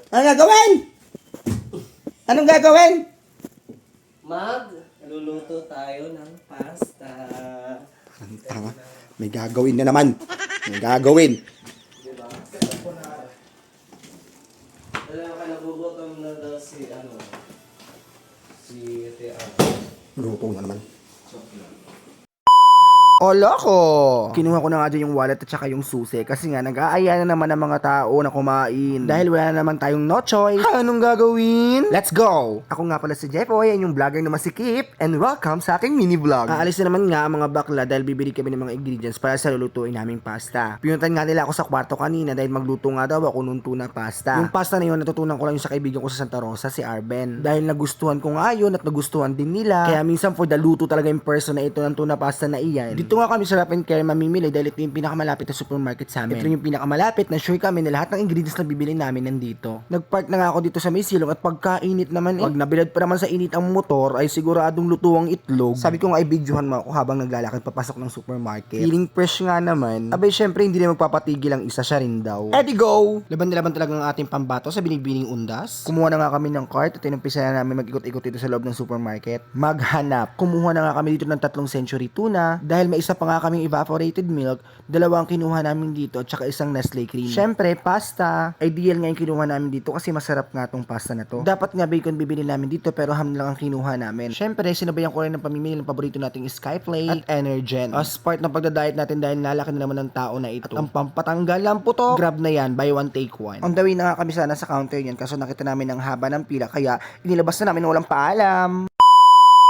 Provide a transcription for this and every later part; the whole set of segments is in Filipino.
Anong gagawin? Anong gagawin? Luluto tayo ng pasta. Ang tanga. May gagawin na naman. May gagawin. Diba? Alam ka, nagugutom na daw si Tia. Luto na naman. Chocolate. O loko! Kinuha ko na nga dyan yung wallet at saka yung susi kasi nga nag-aaya na naman ang mga tao na kumain. Dahil wala na naman tayong no choice. Anong gagawin? Let's go! Ako nga pala si Jeffoy, yan yung vlogger na masikip, and welcome sa aking mini vlog. Aalis na naman nga ang mga bakla dahil bibili kami ng mga ingredients para sa lulutuin naming pasta. Pinuntan nga nila ako sa kwarto kanina dahil magluto nga daw ako nung tuna pasta. Yung pasta na yun natutunan ko lang yung sa kaibigan ko sa Santa Rosa, si Arben. Dahil nagustuhan ko nga yun at nagustuhan din nila. Kaya minsan for the luto talaga yung person na ito ng tuna pasta na iyan. Dito nga kami sa Rap and Care mamimili dahil ito yung pinakamalapit na supermarket sa amin. Ito yung pinakamalapit na sure kami na lahat ng ingredients na bibili namin nandito. Nagpark na nga ako dito sa may silong at pagkainit naman pag nabilad pa naman sa init ang motor ay siguradong luto ang itlog. Sabi ko nga ay videohan mo ako habang naglalakad papasok ng supermarket. Feeling fresh nga naman. Abay syempre hindi na magpapatigil ang isa, siya rin daw. Eddie go! Laban na laban talaga ang ating pambato sa binibining undas. Kumuha na nga kami ng cart at inumpisa na namin mag-ikot-ikot dito sa loob ng supermarket. Maghanap. Kumuha na nga kami dito ng 3 century tuna dahil may isa pa nga kaming evaporated milk, 2 kinuha namin dito at saka isang Nestle cream. Syempre, pasta. Ideal nga yung kinuha namin dito kasi masarap nga tong pasta na to. Dapat nga bacon bibili namin dito pero ham lang ang kinuha namin. Syempre, sinabayan ko rin ng pamimili ng paborito nating Skyflake at Energen. As part ng pagda-diet natin dahil nalaki na naman ng tao na ito. At ang pampatanggal ng puto, grab na yan, buy one take one. On the way na nga kami sana sa counter yan kaso nakita namin ang haba ng pila kaya inilabas na namin walang paalam.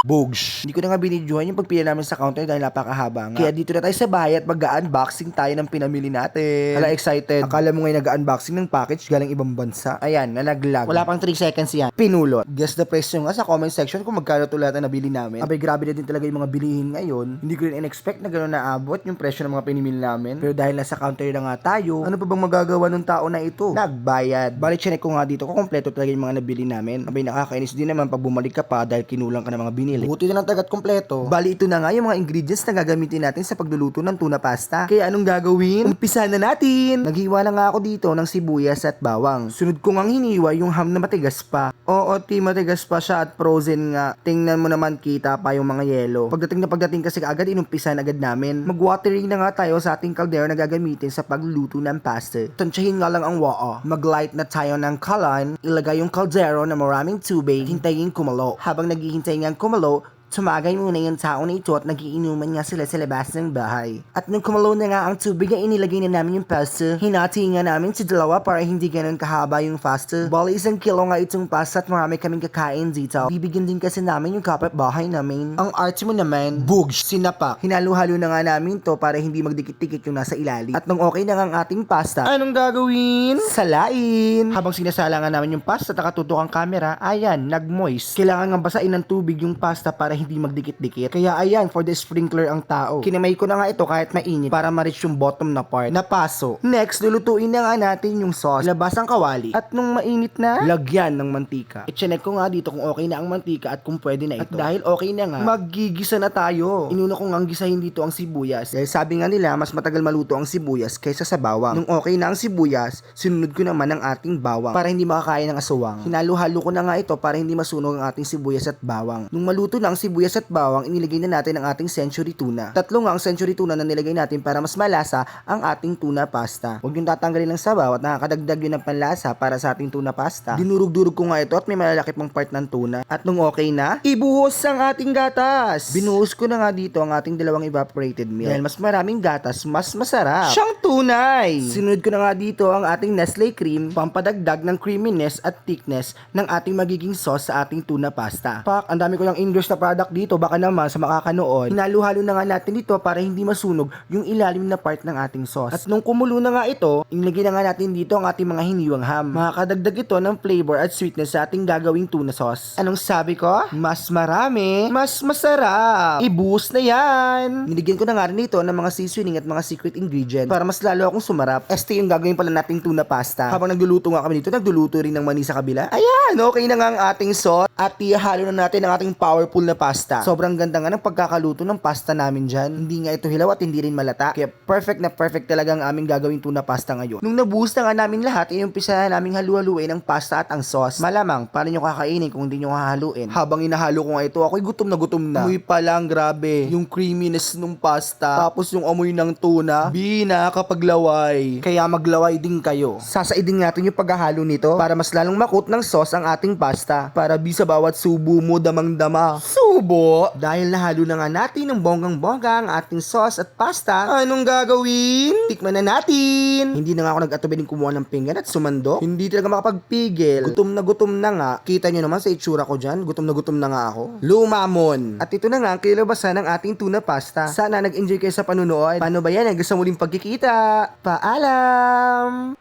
Bogs. Hindi ko na nga binidyohan yung pagpila namin sa counter dahil napakahaba nga. Kaya dito na tayo sa bahay at mag-unboxing tayo ng pinamili natin. Hala, excited. Akala mo ngayon nag-unboxing ng package galing ibang bansa. Ayan, nalaglag. Wala pang 3 seconds yan. Pinulot. Guess the price nyo nga sa comment section kung magkano ito lahat na nabili namin. Abay, grabe na din talaga yung mga bilihin ngayon. Hindi ko rin in-expect na gano'n naabot yung presyo ng mga pinimili namin. Pero dahil nasa counter na nga tayo, ano pa bang magagawa ng tao na ito? Nagbayad. Bali, chinek ko nga dito kung kompleto talaga yung mga nabili namin. Abay, nakakainis din naman pag bumalik ka pa dahil kinulang ka ng mga binili. Buti na lang tagat kompleto. Bali, ito na nga yung mga ingredients na gagamitin natin sa pagluluto ng tuna pasta. Kaya anong gagawin? Umpisa na natin! Naghiwa na nga ako dito ng sibuyas at bawang. Sunod ko ngang hiniwa yung ham na matigas pa. Oo, matigas pa siya at frozen nga. Tingnan mo naman kita pa yung mga yelo. Pagdating kasi agad inumpisan agad namin. Mag-watering na nga tayo sa ating kaldero na gagamitin sa pagluluto ng pasta. Tansyahin nga lang ang waa. Mag-light na tayo ng kalan. Ilagay yung kaldero na maraming tubig. Hintayin kumalo. Habang naghihintay nga kumalo, tumagay muna yung tao na ito at nagiinuman nga sila sa labas ng bahay. At nung kumalo na nga ang tubig na inilagay na namin yung pasta, hinati nga namin sa 2 para hindi ganun kahaba yung pasta. Bali 1 kilo nga itong pasta at marami kaming kakain dito. Bibigyan din kasi namin yung kapitbahay namin. Ang arte mo naman, bugs, sinapak. Hinalo-halo na nga namin to para hindi magdikit-dikit yung nasa ilalim. At nung okay na nga ang ating pasta, anong gagawin? Salain! Habang sinasala nga namin yung pasta at nakatutok ang camera, ayan, nagmoist. Kailangan nga basain ng tubig yung pasta para hindi magdikit-dikit. Kaya ayan, for the sprinkler ang tao. Kinamay ko na nga ito kahit mainit para ma-reach yung bottom na part. Napaso. Next, lulutuin na nga natin yung sauce. Labas ang kawali. At nung mainit na, lagyan ng mantika. I-check ko nga dito kung okay na ang mantika at kung pwede na ito. At dahil okay na nga, maggigisa na tayo. Inuna ko nga gisahin dito ang sibuyas. Dahil sabi nga nila, mas matagal maluto ang sibuyas kaysa sa bawang. Nung okay na ang sibuyas, sinunod ko naman ang ating bawang para hindi makakaya ng asawang. Hinalo-halo ko na nga ito para hindi masunog ang ating sibuyas at bawang. Nung maluto na ang sibuyas at bawang, inilagay na natin ang ating century tuna. 3 nga ang century tuna na nilagay natin para mas malasa ang ating tuna pasta. Huwag yung tatanggalin ng sabaw at nakakadagdag yun ng panlasa para sa ating tuna pasta. Dinurog-durog ko nga ito at may malalaki pang part ng tuna. At nung okay na, ibuhos ang ating gatas. Binuhos ko na nga dito ang ating 2 evaporated milk. Dahil mas maraming gatas, mas masarap. Siyang tunay! Sinunod ko na nga dito ang ating Nestle cream, pampadagdag ng creaminess at thickness ng ating magiging sauce sa ating tuna pasta. Pak, ang dami ko lang English na product dito, baka naman sa makakanood. Hinalo-halo na nga natin dito para hindi masunog yung ilalim na part ng ating sauce. At nung kumulo na nga ito, inilagay na nga natin dito ang ating mga hiniwang ham. Makakadagdag ito ng flavor at sweetness sa ating gagawing tuna sauce. Anong sabi ko? Mas marami, mas masarap. I-boost na yan. Niligyan ko na nga rin ito ng mga seasoning at mga secret ingredients para mas lalo akong sumarap. Este yung gagawin pala nating tuna pasta. Habang nagluluto nga kami dito, nagluluto rin ng mani sa kabila. Ayan, okay na nga ang ating sauce. At ihalo na natin ang ating powerful na pasta. Sobrang ganda nga ng pagkakaluto ng pasta namin dyan. Hindi nga ito hilaw at hindi rin malata. Kaya perfect na perfect talaga ang aming gagawing tuna pasta ngayon. Nung nabuhos na nga namin lahat, iumpisa na namin halu-haluin ang pasta at ang sauce. Malamang, paano nyo kakainin kung hindi nyo hahaluin? Habang inahalo ko nga ito, ako'y gutom na gutom na. Amoy pa lang, grabe. Yung creaminess ng pasta, tapos yung amoy ng tuna, nakakapaglaway. Kaya maglaway din kayo. Sasaidin natin yung paghahalo nito para mas lalong makut ng sauce ang ating pasta. Para sa bawat subo mo damang-dama. Subo! Dahil nahalo na nga natin ng bonggang-bongga ang ating sauce at pasta, anong gagawin? Tikman na natin! Hindi na nga ako nag-atubiling kumuha ng pinggan at sumandok. Hindi talaga makapagpigil. Gutom na nga. Kita nyo naman sa itsura ko dyan. Gutom na nga ako. Lumamon! At ito na nga ang kilabasan ng ating tuna pasta. Sana nag-enjoy kayo sa panunood. Paano ba yan? Hanggang sa muling pagkikita. Paalam!